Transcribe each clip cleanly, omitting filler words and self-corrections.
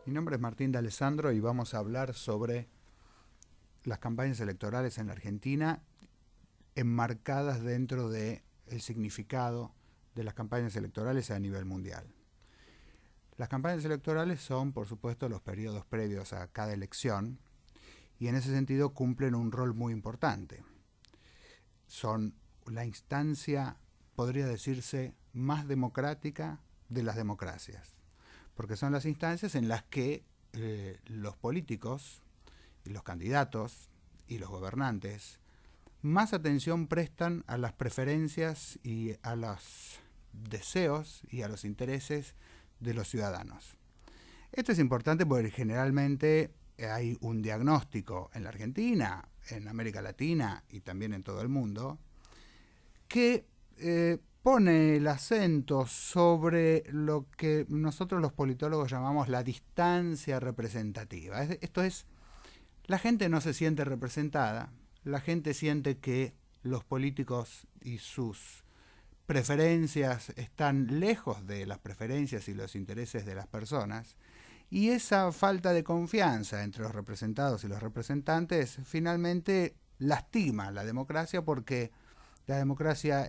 Mi nombre es Martín D'Alessandro y vamos a hablar sobre las campañas electorales en la Argentina enmarcadas dentro del significado de las campañas electorales a nivel mundial. Las campañas electorales son, por supuesto, los periodos previos a cada elección y en ese sentido cumplen un rol muy importante. Son la instancia, podría decirse, más democrática de las democracias, porque son las instancias en las que los políticos y los candidatos y los gobernantes más atención prestan a las preferencias y a los deseos y a los intereses de los ciudadanos. Esto es importante porque generalmente hay un diagnóstico en la Argentina, en América Latina y también en todo el mundo que pone el acento sobre lo que nosotros los politólogos llamamos la distancia representativa. Esto es, la gente no se siente representada, la gente siente que los políticos y sus preferencias están lejos de las preferencias y los intereses de las personas, y esa falta de confianza entre los representados y los representantes finalmente lastima la democracia, porque la democracia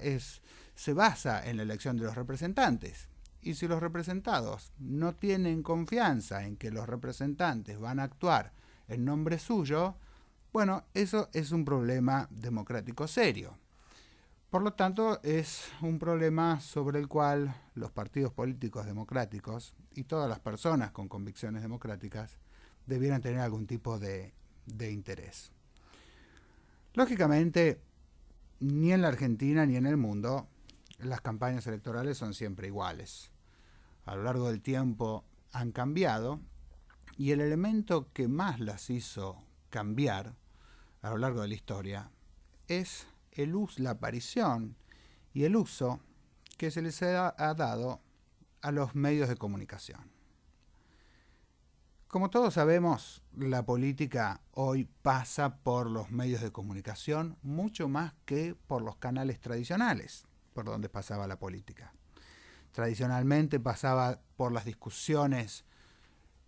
se basa en la elección de los representantes. Y si los representados no tienen confianza en que los representantes van a actuar en nombre suyo, bueno, eso es un problema democrático serio. Por lo tanto, es un problema sobre el cual los partidos políticos democráticos y todas las personas con convicciones democráticas debieran tener algún tipo de interés. Lógicamente, ni en la Argentina ni en el mundo las campañas electorales son siempre iguales. A lo largo del tiempo han cambiado, y el elemento que más las hizo cambiar a lo largo de la historia es la aparición y el uso que se les ha dado a los medios de comunicación. Como todos sabemos, la política hoy pasa por los medios de comunicación mucho más que por los canales tradicionales por donde pasaba la política. Tradicionalmente pasaba por las discusiones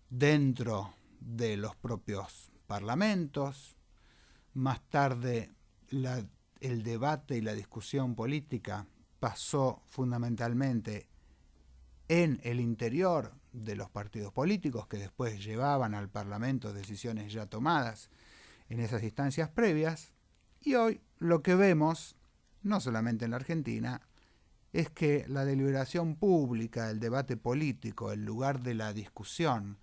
dentro de los propios parlamentos. Más tarde el debate y la discusión política pasó fundamentalmente en el interior de los partidos políticos, que después llevaban al Parlamento decisiones ya tomadas en esas instancias previas. Y hoy lo que vemos, no solamente en la Argentina, es que la deliberación pública, el debate político, el lugar de la discusión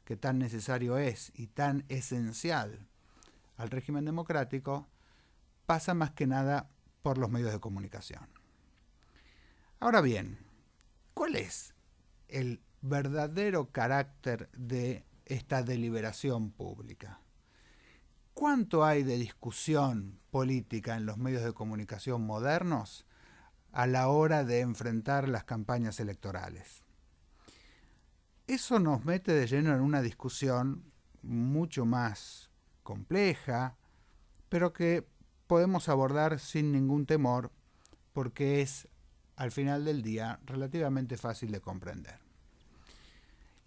que tan necesario es y tan esencial al régimen democrático, pasa más que nada por los medios de comunicación. Ahora bien, ¿cuál es el verdadero carácter de esta deliberación pública? ¿Cuánto hay de discusión política en los medios de comunicación modernos a la hora de enfrentar las campañas electorales? Eso nos mete de lleno en una discusión mucho más compleja, pero que podemos abordar sin ningún temor, porque es, al final del día, relativamente fácil de comprender.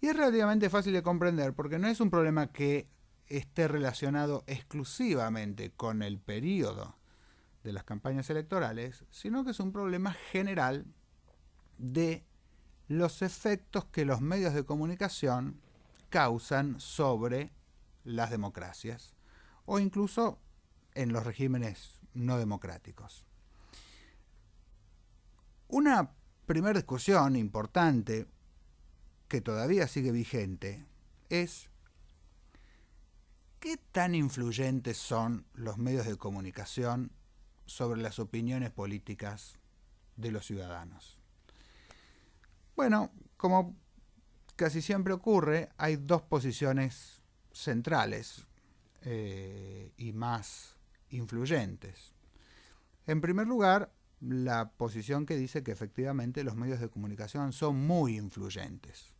Y es relativamente fácil de comprender porque no es un problema que esté relacionado exclusivamente con el periodo de las campañas electorales, sino que es un problema general de los efectos que los medios de comunicación causan sobre las democracias o incluso en los regímenes no democráticos. Una primera discusión importante que todavía sigue vigente es ¿qué tan influyentes son los medios de comunicación sobre las opiniones políticas de los ciudadanos? Bueno, como casi siempre ocurre, hay dos posiciones centrales y más influyentes. En primer lugar, la posición que dice que efectivamente los medios de comunicación son muy influyentes.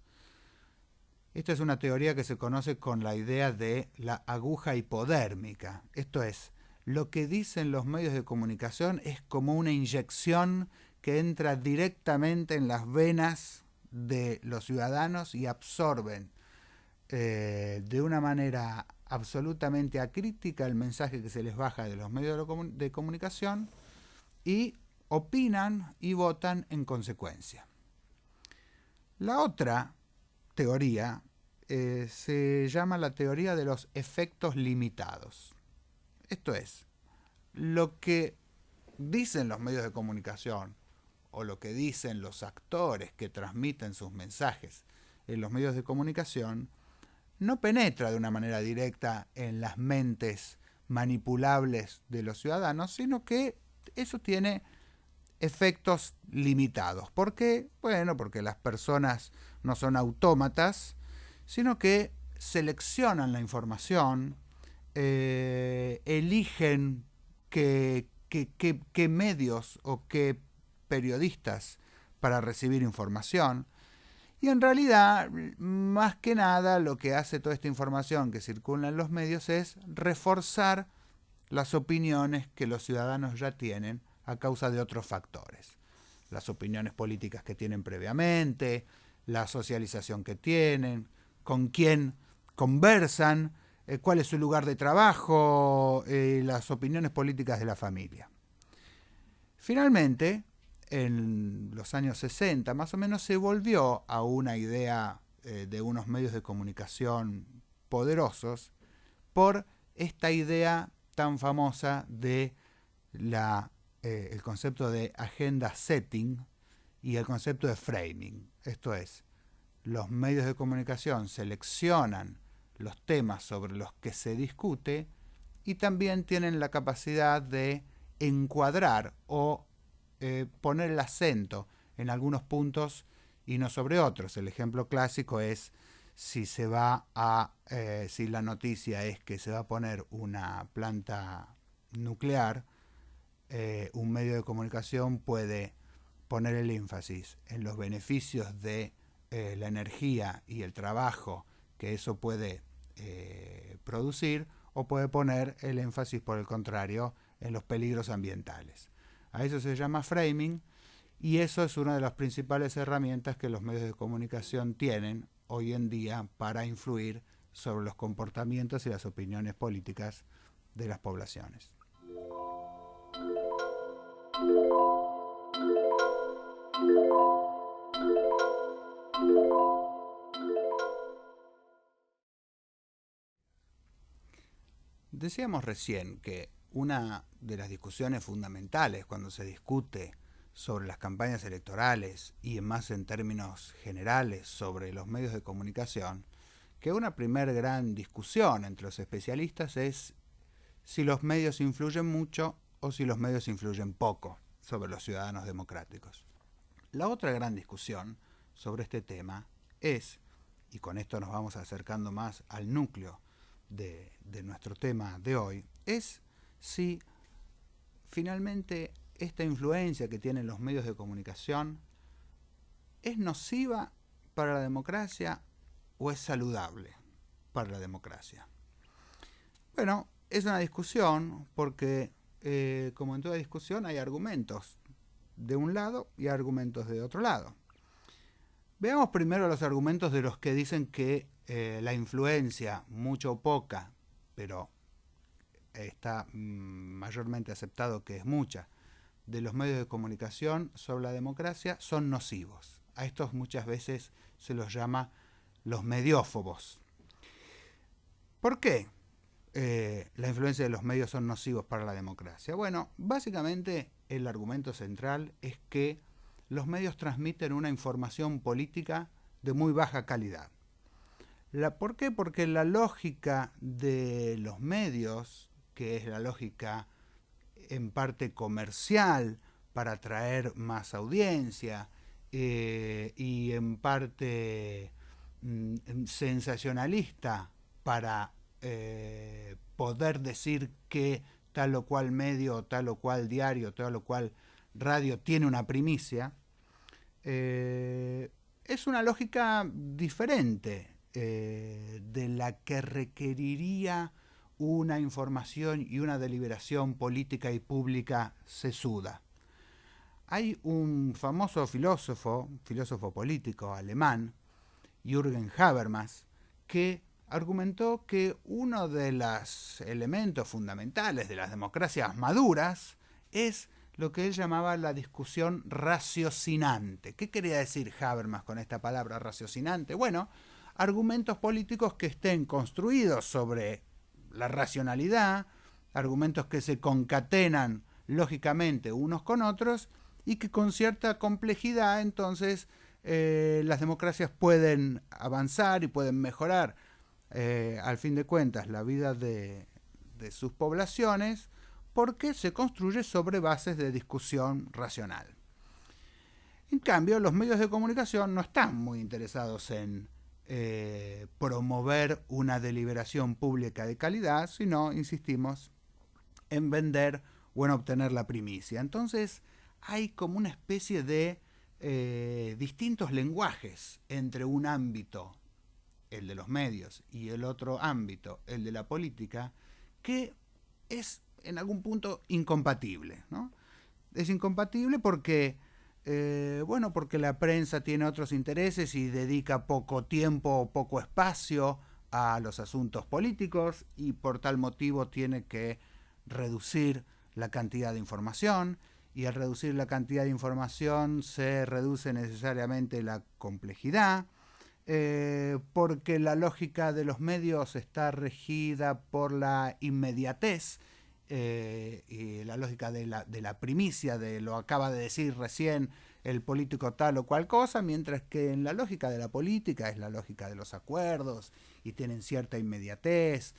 Esta es una teoría que se conoce con la idea de la aguja hipodérmica. Esto es, lo que dicen los medios de comunicación es como una inyección que entra directamente en las venas de los ciudadanos y absorben de una manera absolutamente acrítica el mensaje que se les baja de los medios de comunicación y opinan y votan en consecuencia. La otra teoría se llama la teoría de los efectos limitados. Esto es, lo que dicen los medios de comunicación o lo que dicen los actores que transmiten sus mensajes en los medios de comunicación no penetra de una manera directa en las mentes manipulables de los ciudadanos, sino que eso tiene efectos limitados. ¿Por qué? Bueno, porque las personas no son autómatas, sino que seleccionan la información, eligen qué medios o qué periodistas para recibir información. Y en realidad, más que nada, lo que hace toda esta información que circula en los medios es reforzar las opiniones que los ciudadanos ya tienen a causa de otros factores. Las opiniones políticas que tienen previamente, la socialización que tienen, con quién conversan, cuál es su lugar de trabajo, las opiniones políticas de la familia. Finalmente, en los años 60 más o menos se volvió a una idea de unos medios de comunicación poderosos por esta idea tan famosa de el concepto de agenda setting y el concepto de framing. Esto es, los medios de comunicación seleccionan los temas sobre los que se discute y también tienen la capacidad de encuadrar o poner el acento en algunos puntos y no sobre otros. El ejemplo clásico es si la noticia es que se va a poner una planta nuclear, un medio de comunicación puede poner el énfasis en los beneficios de la energía y el trabajo que eso puede producir, o puede poner el énfasis, por el contrario, en los peligros ambientales. A eso se llama framing, y eso es una de las principales herramientas que los medios de comunicación tienen hoy en día para influir sobre los comportamientos y las opiniones políticas de las poblaciones. Decíamos recién que una de las discusiones fundamentales cuando se discute sobre las campañas electorales y más en términos generales sobre los medios de comunicación, que una primer gran discusión entre los especialistas es si los medios influyen mucho o si los medios influyen poco sobre los ciudadanos democráticos. La otra gran discusión sobre este tema es, y con esto nos vamos acercando más al núcleo de nuestro tema de hoy, es si finalmente esta influencia que tienen los medios de comunicación es nociva para la democracia o es saludable para la democracia. Bueno, es una discusión porque, como en toda discusión, hay argumentos de un lado y argumentos de otro lado. Veamos primero los argumentos de los que dicen que la influencia, mucha o poca, pero está mayormente aceptado que es mucha, de los medios de comunicación sobre la democracia son nocivos. A estos muchas veces se los llama los mediófobos. ¿Por qué la influencia de los medios son nocivos para la democracia? Bueno, básicamente el argumento central es que los medios transmiten una información política de muy baja calidad. ¿Por qué? Porque la lógica de los medios, que es la lógica en parte comercial para atraer más audiencia y en parte sensacionalista para poder decir que tal o cual medio, tal o cual diario, tal o cual radio tiene una primicia, es una lógica diferente de la que requeriría una información y una deliberación política y pública sesuda. Hay un famoso filósofo político alemán, Jürgen Habermas, que argumentó que uno de los elementos fundamentales de las democracias maduras es lo que él llamaba la discusión raciocinante. ¿Qué quería decir Habermas con esta palabra raciocinante? Bueno, argumentos políticos que estén construidos sobre la racionalidad, argumentos que se concatenan lógicamente unos con otros y que con cierta complejidad entonces las democracias pueden avanzar y pueden mejorar al fin de cuentas la vida de sus poblaciones, porque se construye sobre bases de discusión racional. En cambio, los medios de comunicación no están muy interesados en promover una deliberación pública de calidad, sino, insistimos, en vender o en obtener la primicia. Entonces, hay como una especie de distintos lenguajes entre un ámbito, el de los medios, y el otro ámbito, el de la política, que es en algún punto incompatible, ¿no? Es incompatible porque, porque la prensa tiene otros intereses y dedica poco tiempo o poco espacio a los asuntos políticos y por tal motivo tiene que reducir la cantidad de información, y al reducir la cantidad de información se reduce necesariamente la complejidad, porque la lógica de los medios está regida por la inmediatez y la lógica de la primicia, de lo acaba de decir recién el político tal o cual cosa, mientras que en la lógica de la política es la lógica de los acuerdos y tienen cierta inmediatez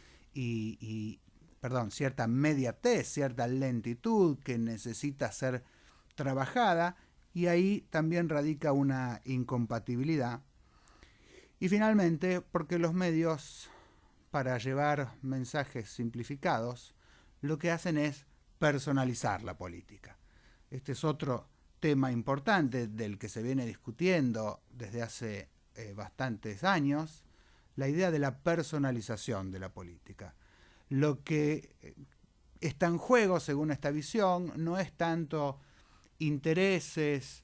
cierta mediatez, cierta lentitud que necesita ser trabajada, y ahí también radica una incompatibilidad. Y finalmente, porque los medios, para llevar mensajes simplificados, lo que hacen es personalizar la política. Este es otro tema importante del que se viene discutiendo desde hace bastantes años, la idea de la personalización de la política. Lo que está en juego, según esta visión, no es tanto intereses,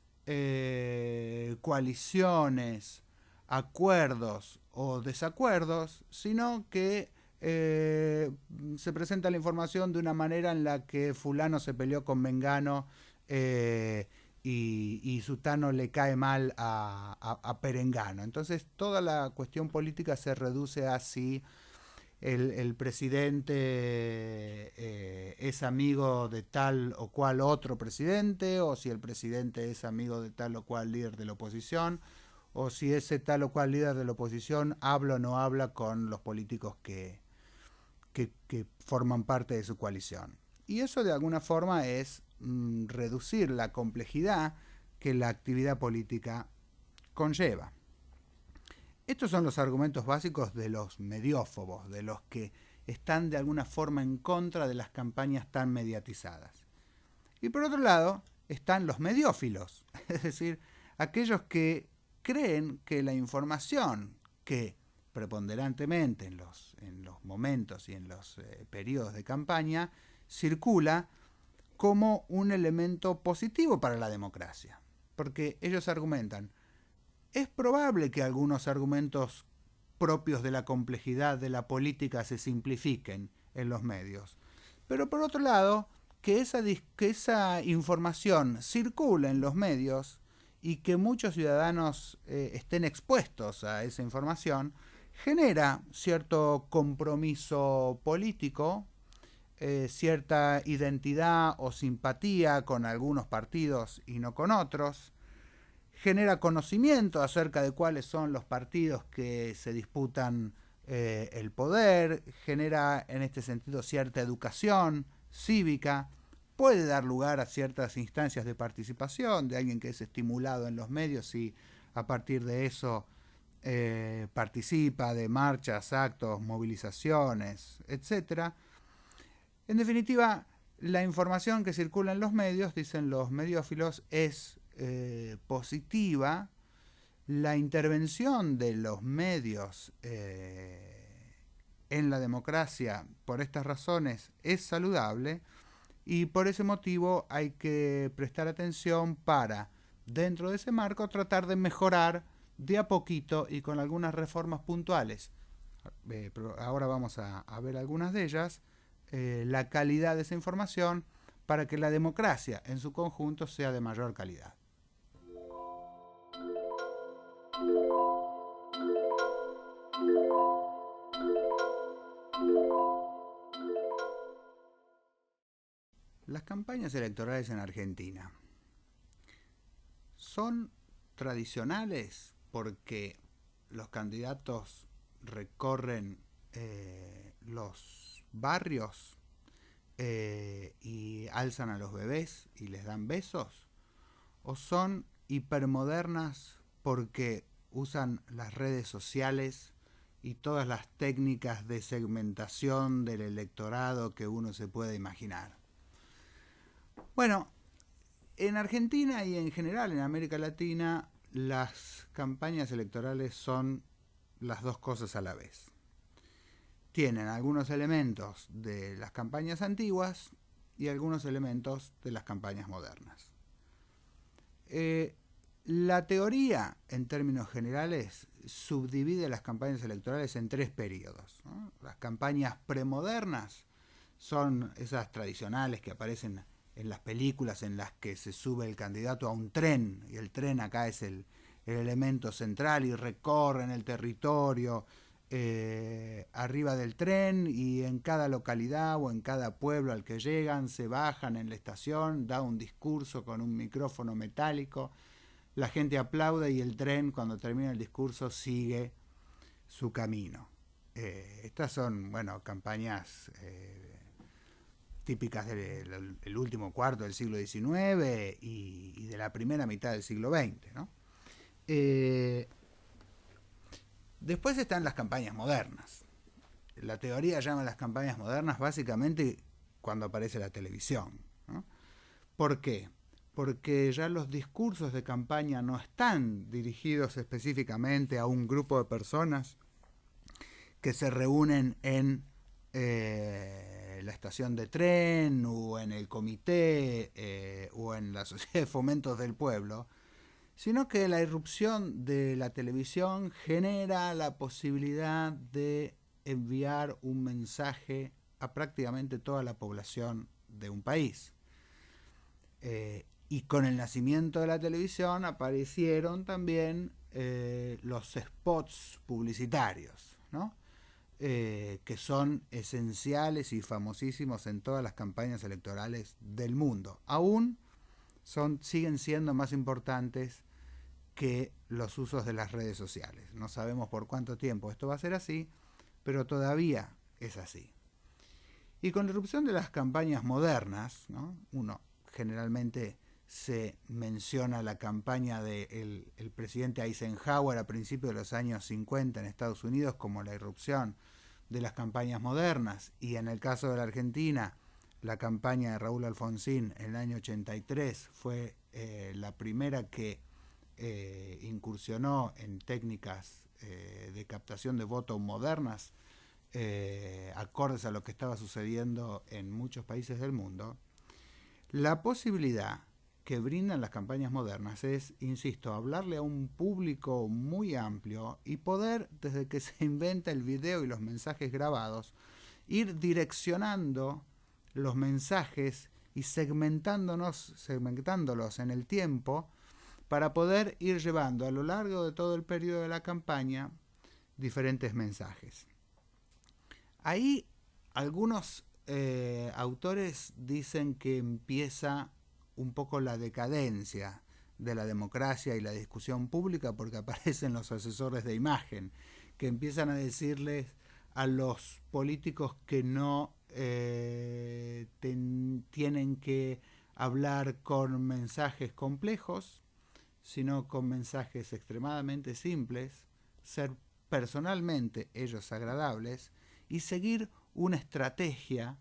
coaliciones, acuerdos o desacuerdos, sino que se presenta la información de una manera en la que fulano se peleó con Mengano y sutano le cae mal a Perengano. Entonces toda la cuestión política se reduce a si el presidente es amigo de tal o cual otro presidente, o si el presidente es amigo de tal o cual líder de la oposición, o si ese tal o cual líder de la oposición habla o no habla con los políticos que forman parte de su coalición. Y eso de alguna forma es reducir la complejidad que la actividad política conlleva. Estos son los argumentos básicos de los mediófobos, de los que están de alguna forma en contra de las campañas tan mediatizadas. Y por otro lado están los mediófilos, es decir, aquellos que creen que la información que preponderantemente en los momentos y en los periodos de campaña circula como un elemento positivo para la democracia. Porque ellos argumentan, es probable que algunos argumentos propios de la complejidad de la política se simplifiquen en los medios, pero por otro lado, que esa información circule en los medios y que muchos ciudadanos estén expuestos a esa información, genera cierto compromiso político, cierta identidad o simpatía con algunos partidos y no con otros, genera conocimiento acerca de cuáles son los partidos que se disputan el poder, genera en este sentido cierta educación cívica, puede dar lugar a ciertas instancias de participación de alguien que es estimulado en los medios y a partir de eso participa de marchas, actos, movilizaciones, etc. En definitiva, la información que circula en los medios, dicen los mediófilos, es positiva. La intervención de los medios en la democracia por estas razones es saludable y por ese motivo hay que prestar atención para, dentro de ese marco, tratar de mejorar de a poquito y con algunas reformas puntuales. Pero ahora vamos a ver algunas de ellas, la calidad de esa información para que la democracia en su conjunto sea de mayor calidad. Las campañas electorales en Argentina son tradicionales porque los candidatos recorren los barrios y alzan a los bebés y les dan besos, o son hipermodernas porque usan las redes sociales y todas las técnicas de segmentación del electorado que uno se puede imaginar. Bueno, en Argentina y en general en América Latina, las campañas electorales son las dos cosas a la vez. Tienen algunos elementos de las campañas antiguas y algunos elementos de las campañas modernas. La teoría, en términos generales, subdivide las campañas electorales en tres periodos, ¿no? Las campañas premodernas son esas tradicionales que aparecen en las películas en las que se sube el candidato a un tren, y el tren acá es el elemento central, y recorren el territorio arriba del tren, y en cada localidad o en cada pueblo al que llegan se bajan en la estación, da un discurso con un micrófono metálico, la gente aplaude y el tren, cuando termina el discurso, sigue su camino. Estas son, bueno, campañas típicas del último cuarto del siglo XIX y de la primera mitad del siglo XX, ¿no? Después están las campañas modernas. La teoría llama a las campañas modernas básicamente cuando aparece la televisión, ¿no? ¿Por qué? Porque ya los discursos de campaña no están dirigidos específicamente a un grupo de personas que se reúnen en la estación de tren o en el comité o en la sociedad de fomentos del pueblo, sino que la irrupción de la televisión genera la posibilidad de enviar un mensaje a prácticamente toda la población de un país. Y con el nacimiento de la televisión aparecieron también los spots publicitarios, ¿no? Que son esenciales y famosísimos en todas las campañas electorales del mundo. Aún siguen siendo más importantes que los usos de las redes sociales. No sabemos por cuánto tiempo esto va a ser así, pero todavía es así. Y con la irrupción de las campañas modernas, ¿no? Uno generalmente se menciona la campaña del presidente Eisenhower a principios de los años 50 en Estados Unidos como la irrupción de las campañas modernas, y en el caso de la Argentina, la campaña de Raúl Alfonsín en el año 83 fue la primera que incursionó en técnicas de captación de voto modernas, acordes a lo que estaba sucediendo en muchos países del mundo. La posibilidad que brindan las campañas modernas es, insisto, hablarle a un público muy amplio y poder, desde que se inventa el video y los mensajes grabados, ir direccionando los mensajes y segmentándolos en el tiempo para poder ir llevando a lo largo de todo el periodo de la campaña diferentes mensajes. Ahí algunos autores dicen que empieza un poco la decadencia de la democracia y la discusión pública, porque aparecen los asesores de imagen que empiezan a decirles a los políticos que no tienen que hablar con mensajes complejos, sino con mensajes extremadamente simples, ser personalmente ellos agradables y seguir una estrategia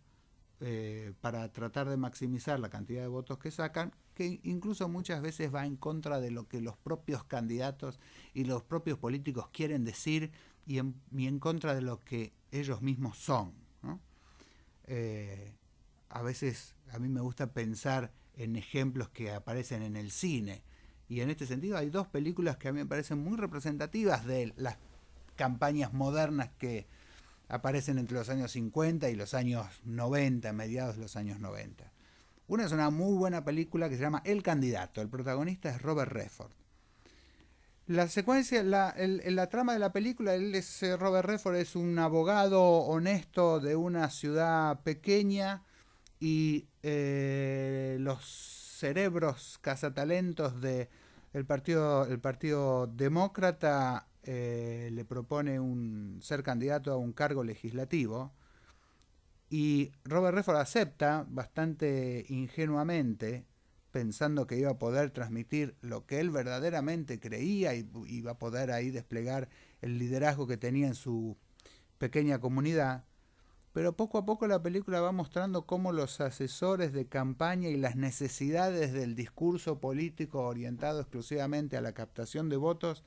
para tratar de maximizar la cantidad de votos que sacan, que incluso muchas veces va en contra de lo que los propios candidatos y los propios políticos quieren decir y en contra de lo que ellos mismos son, ¿no? A veces a mí me gusta pensar en ejemplos que aparecen en el cine, y en este sentido hay dos películas que a mí me parecen muy representativas de las campañas modernas que aparecen entre los años 50 y los años 90, mediados de los años 90. Una es una muy buena película que se llama El Candidato. El protagonista es Robert Redford. La secuencia, la trama de la película, Robert Redford es un abogado honesto de una ciudad pequeña, y los cerebros cazatalentos de el partido demócrata le propone ser candidato a un cargo legislativo, y Robert Redford acepta bastante ingenuamente, pensando que iba a poder transmitir lo que él verdaderamente creía y iba a poder ahí desplegar el liderazgo que tenía en su pequeña comunidad. Pero poco a poco la película va mostrando cómo los asesores de campaña y las necesidades del discurso político orientado exclusivamente a la captación de votos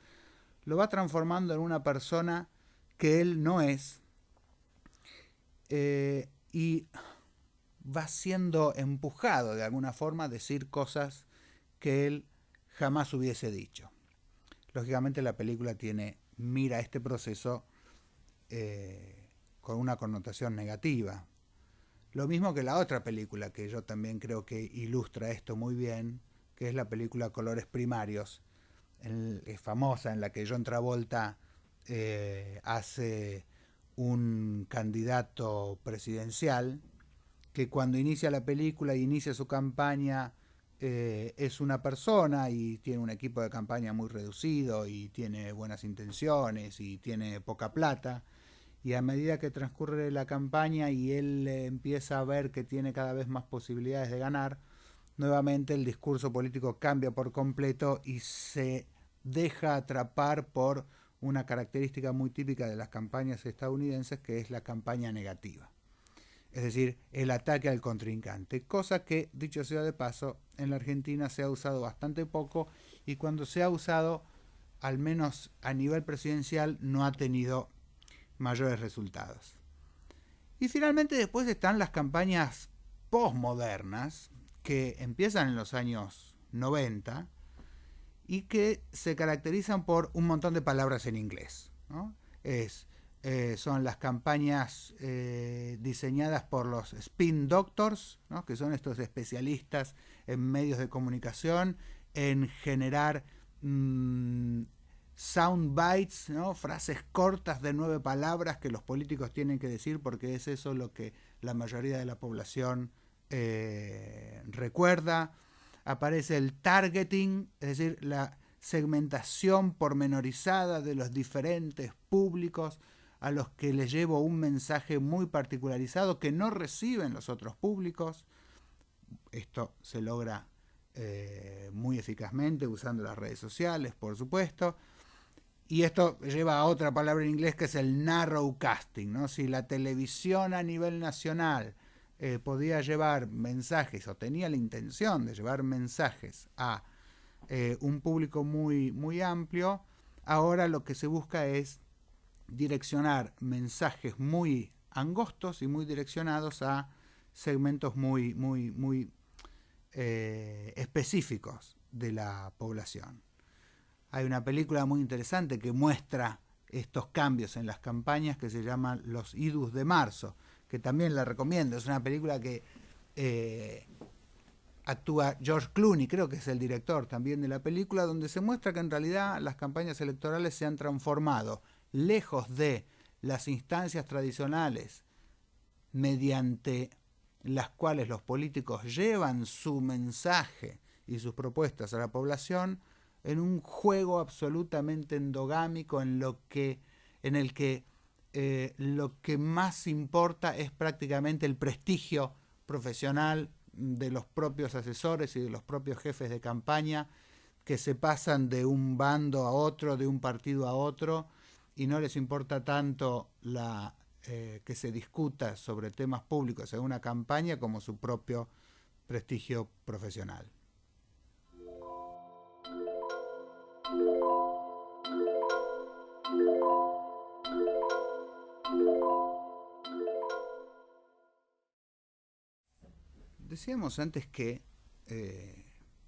lo va transformando en una persona que él no es, y va siendo empujado de alguna forma a decir cosas que él jamás hubiese dicho. Lógicamente la película mira este proceso con una connotación negativa. Lo mismo que la otra película que yo también creo que ilustra esto muy bien, que es la película Colores Primarios, es famosa, en la que John Travolta hace un candidato presidencial que cuando inicia la película y inicia su campaña es una persona y tiene un equipo de campaña muy reducido y tiene buenas intenciones y tiene poca plata, y a medida que transcurre la campaña y él empieza a ver que tiene cada vez más posibilidades de ganar, nuevamente el discurso político cambia por completo y se deja atrapar por una característica muy típica de las campañas estadounidenses, que es la campaña negativa. Es decir, el ataque al contrincante, cosa que, dicho sea de paso, en la Argentina se ha usado bastante poco, y cuando se ha usado, al menos a nivel presidencial, no ha tenido mayores resultados. Y finalmente después están las campañas postmodernas, que empiezan en los años 90 y que se caracterizan por un montón de palabras en inglés, ¿no? Son las campañas diseñadas por los spin doctors, ¿no? Que son estos especialistas en medios de comunicación, en generar sound bites, ¿no? Frases cortas de 9 palabras que los políticos tienen que decir, porque es eso lo que la mayoría de la población recuerda. Aparece el targeting, es decir, la segmentación pormenorizada de los diferentes públicos a los que les llevo un mensaje muy particularizado que no reciben los otros públicos. Esto se logra muy eficazmente usando las redes sociales, por supuesto. Y esto lleva a otra palabra en inglés, que es el narrowcasting, ¿no? Si la televisión a nivel nacional podía llevar mensajes, o tenía la intención de llevar mensajes a un público muy, muy amplio, ahora lo que se busca es direccionar mensajes muy angostos y muy direccionados a segmentos muy, muy, muy específicos de la población. Hay una película muy interesante que muestra estos cambios en las campañas, que se llama Los Idus de Marzo, que también la recomiendo. Es una película que actúa George Clooney, creo que es el director también de la película, donde se muestra que en realidad las campañas electorales se han transformado, lejos de las instancias tradicionales mediante las cuales los políticos llevan su mensaje y sus propuestas a la población, en un juego absolutamente endogámico en el que lo que más importa es prácticamente el prestigio profesional de los propios asesores y de los propios jefes de campaña, que se pasan de un bando a otro, de un partido a otro, y no les importa tanto que se discuta sobre temas públicos en una campaña como su propio prestigio profesional. Decíamos antes que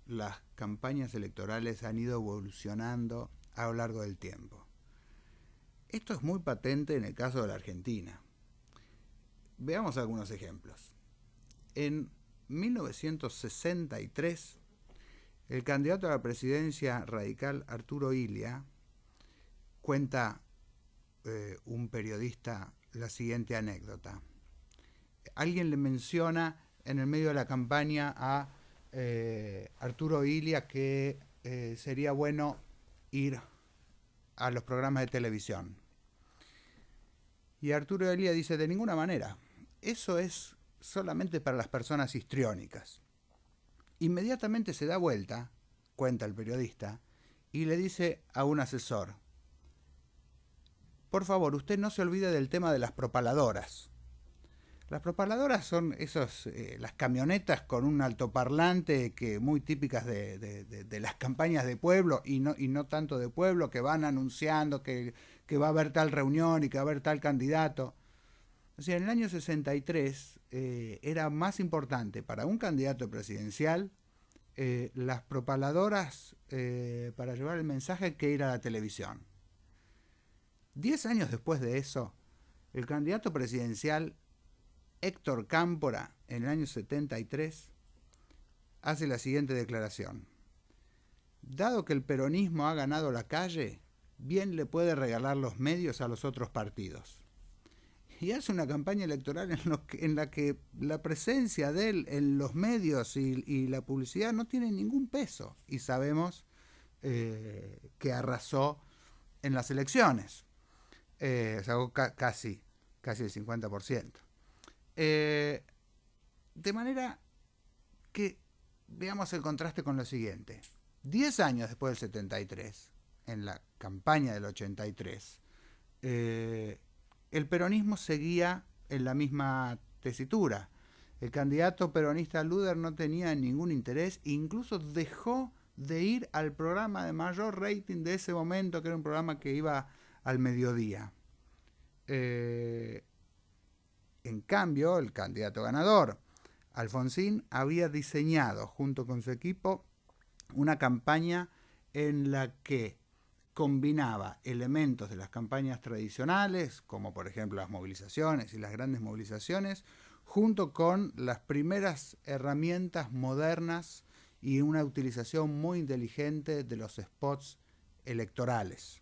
las campañas electorales han ido evolucionando a lo largo del tiempo. Esto es muy patente en el caso de la Argentina. Veamos algunos ejemplos. En 1963, el candidato a la presidencia radical Arturo Illia cuenta un periodista la siguiente anécdota. Alguien le menciona en el medio de la campaña a Arturo Illia que sería bueno ir a los programas de televisión. Y Arturo Illia dice, de ninguna manera, eso es solamente para las personas histriónicas. Inmediatamente se da vuelta, cuenta el periodista, y le dice a un asesor, por favor, usted no se olvide del tema de las propaladoras. Las propaladoras son las camionetas con un altoparlante que muy típicas de las campañas de pueblo y no tanto de pueblo, que van anunciando que va a haber tal reunión y que va a haber tal candidato. O sea, en el año 63 era más importante para un candidato presidencial las propaladoras para llevar el mensaje que ir a la televisión. 10 años después de eso, el candidato presidencial Héctor Cámpora, en el año 73, hace la siguiente declaración. Dado que el peronismo ha ganado la calle, bien le puede regalar los medios a los otros partidos. Y hace una campaña electoral en la que la presencia de él en los medios y la publicidad no tiene ningún peso. Y sabemos que arrasó en las elecciones. Sacó casi el 50%. De manera que veamos el contraste con lo siguiente. 10 años después del 73, en la campaña del 83, el peronismo seguía en la misma tesitura. El candidato peronista Luder no tenía ningún interés, incluso dejó de ir al programa de mayor rating de ese momento, que era un programa que iba al mediodía. En cambio, el candidato ganador, Alfonsín, había diseñado junto con su equipo una campaña en la que combinaba elementos de las campañas tradicionales, como por ejemplo las movilizaciones y las grandes movilizaciones, junto con las primeras herramientas modernas y una utilización muy inteligente de los spots electorales.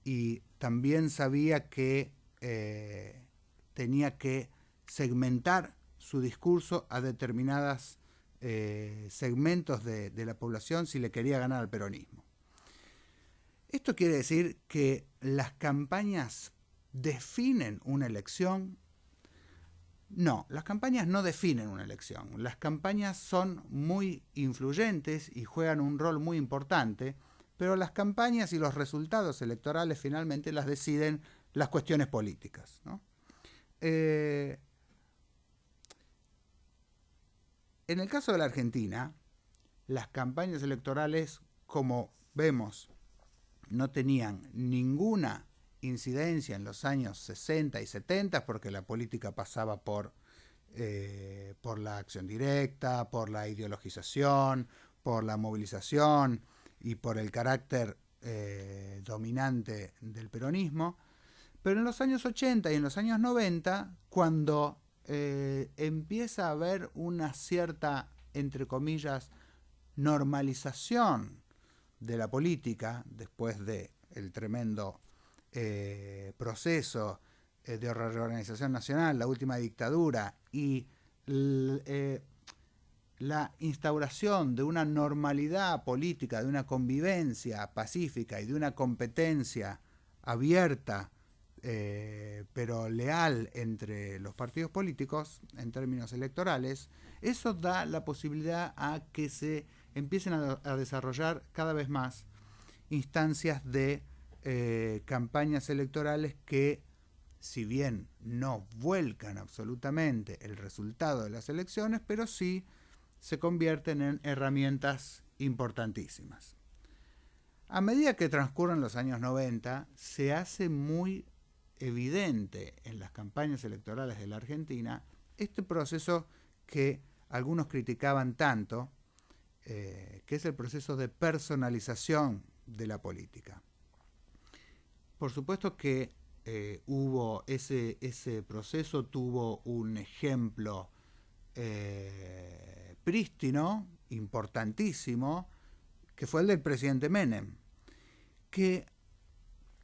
Y también sabía que tenía que segmentar su discurso a determinados segmentos de la población si le quería ganar al peronismo. Esto quiere decir que las campañas definen una elección. No, las campañas no definen una elección. Las campañas son muy influyentes y juegan un rol muy importante, pero las campañas y los resultados electorales finalmente las deciden las cuestiones políticas, ¿no? En el caso de la Argentina, las campañas electorales, como vemos, no tenían ninguna incidencia en los años 60 y 70 porque la política pasaba por la acción directa, por la ideologización, por la movilización y por el carácter dominante del peronismo. Pero en los años 80 y en los años 90, cuando empieza a haber una cierta, entre comillas, normalización de la política, después del tremendo proceso de reorganización nacional, la última dictadura, y la instauración de una normalidad política, de una convivencia pacífica y de una competencia abierta, pero leal entre los partidos políticos en términos electorales, eso da la posibilidad a que se empiecen a desarrollar cada vez más instancias de campañas electorales que, si bien no vuelcan absolutamente el resultado de las elecciones, pero sí se convierten en herramientas importantísimas. A medida que transcurren los años 90, se hace muy evidente en las campañas electorales de la Argentina este proceso que algunos criticaban tanto, que es el proceso de personalización de la política. Por supuesto que hubo ese proceso, tuvo un ejemplo prístino, importantísimo, que fue el del presidente Menem, que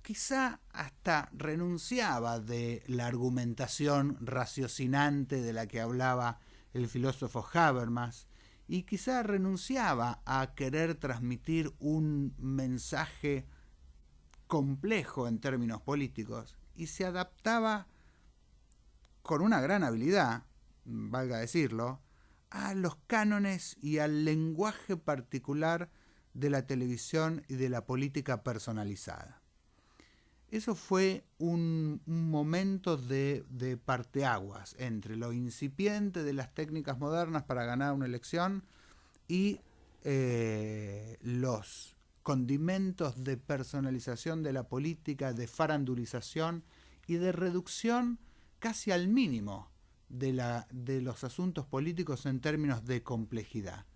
quizá hasta renunciaba de la argumentación raciocinante de la que hablaba el filósofo Habermas, y quizá renunciaba a querer transmitir un mensaje complejo en términos políticos, y se adaptaba con una gran habilidad, valga decirlo, a los cánones y al lenguaje particular de la televisión y de la política personalizada. Eso fue un momento de parteaguas entre lo incipiente de las técnicas modernas para ganar una elección y los condimentos de personalización de la política, de farandulización y de reducción casi al mínimo de los asuntos políticos en términos de complejidad.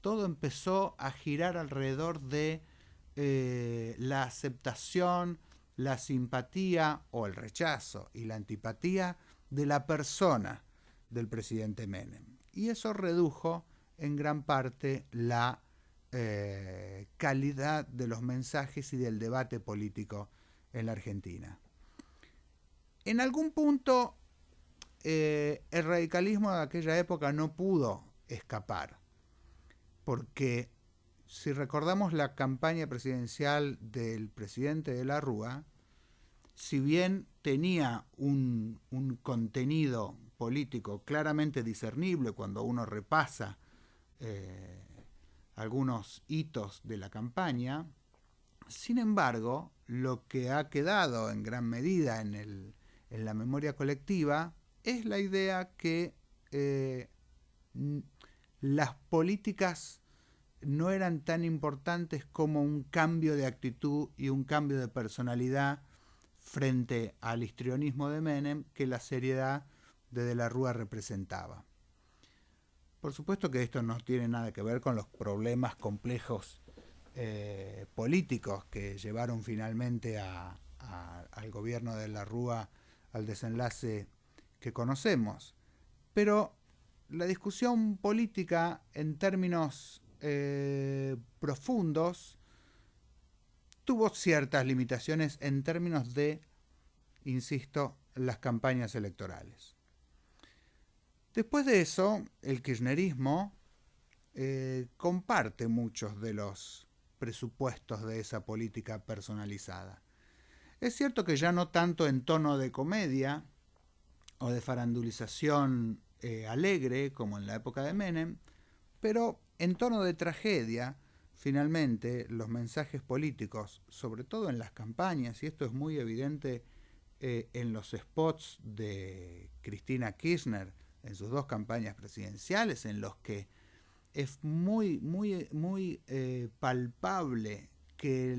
Todo empezó a girar alrededor de la aceptación, la simpatía o el rechazo y la antipatía de la persona del presidente Menem. Y eso redujo en gran parte la calidad de los mensajes y del debate político en la Argentina. En algún punto el radicalismo de aquella época no pudo escapar, porque si recordamos la campaña presidencial del presidente de la Rúa, si bien tenía un contenido político claramente discernible cuando uno repasa algunos hitos de la campaña, sin embargo, lo que ha quedado en gran medida en la memoria colectiva es la idea que las políticas no eran tan importantes como un cambio de actitud y un cambio de personalidad frente al histrionismo de Menem que la seriedad de la Rúa representaba. Por supuesto que esto no tiene nada que ver con los problemas complejos políticos que llevaron finalmente al gobierno de la Rúa al desenlace que conocemos. Pero la discusión política en términos profundos tuvo ciertas limitaciones en términos de, insisto, las campañas electorales. Después de eso, el kirchnerismo comparte muchos de los presupuestos de esa política personalizada. Es cierto que ya no tanto en tono de comedia o de farandulización alegre como en la época de Menem, pero en tono de tragedia. Finalmente, los mensajes políticos, sobre todo en las campañas, y esto es muy evidente en los spots de Cristina Kirchner en sus dos campañas presidenciales, en los que es muy palpable que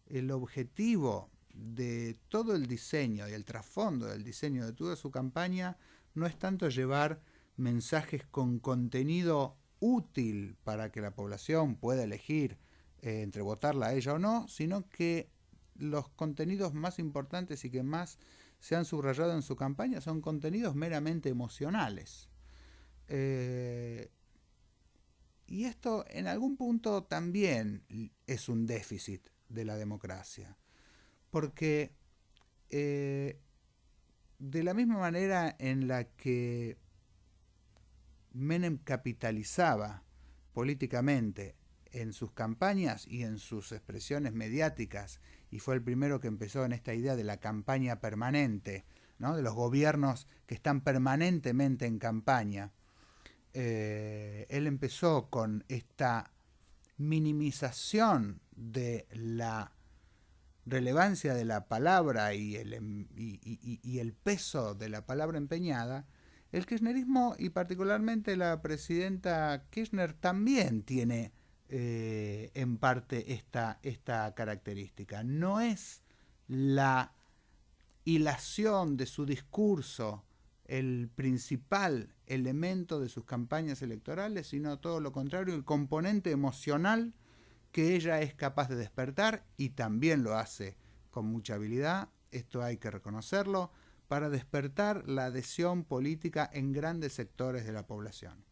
el objetivo de todo el diseño y el trasfondo del diseño de toda su campaña no es tanto llevar mensajes con contenido útil para que la población pueda elegir entre votarla a ella o no, sino que los contenidos más importantes y que más se han subrayado en su campaña son contenidos meramente emocionales. Y esto en algún punto también es un déficit de la democracia, porque de la misma manera en la que Menem capitalizaba políticamente en sus campañas y en sus expresiones mediáticas, y fue el primero que empezó en esta idea de la campaña permanente, ¿no? De los gobiernos que están permanentemente en campaña. Él empezó con esta minimización de la relevancia de la palabra y el peso de la palabra empeñada. El kirchnerismo, y particularmente la presidenta Kirchner, también tiene en parte esta característica. No es la hilación de su discurso el principal elemento de sus campañas electorales, sino todo lo contrario, el componente emocional que ella es capaz de despertar, y también lo hace con mucha habilidad, esto hay que reconocerlo, para despertar la adhesión política en grandes sectores de la población.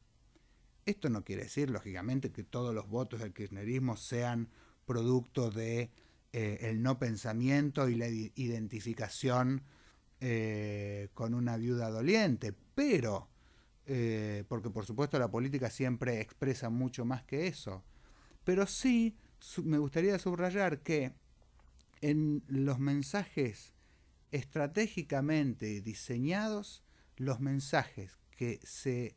Esto no quiere decir, lógicamente, que todos los votos del kirchnerismo sean producto de el no pensamiento y la identificación con una viuda doliente, pero, porque por supuesto la política siempre expresa mucho más que eso, pero sí me gustaría subrayar que en los mensajes estratégicamente diseñados, los mensajes que se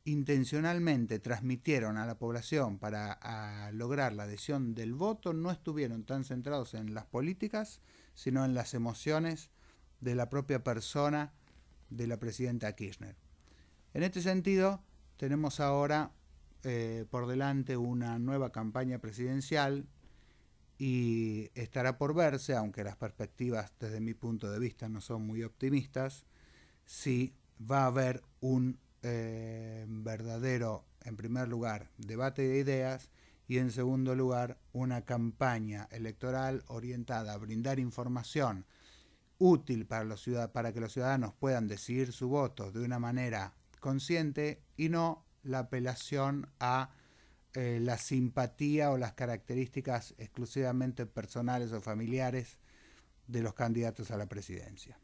intencionalmente transmitieron a la población para lograr la adhesión del voto no estuvieron tan centrados en las políticas, sino en las emociones de la propia persona de la presidenta Kirchner. En este sentido, tenemos ahora por delante una nueva campaña presidencial y estará por verse, aunque las perspectivas desde mi punto de vista no son muy optimistas, si va a haber un verdadero, en primer lugar, debate de ideas, y en segundo lugar, una campaña electoral orientada a brindar información útil para que los ciudadanos puedan decidir su voto de una manera consciente, y no la apelación a la simpatía o las características exclusivamente personales o familiares de los candidatos a la presidencia.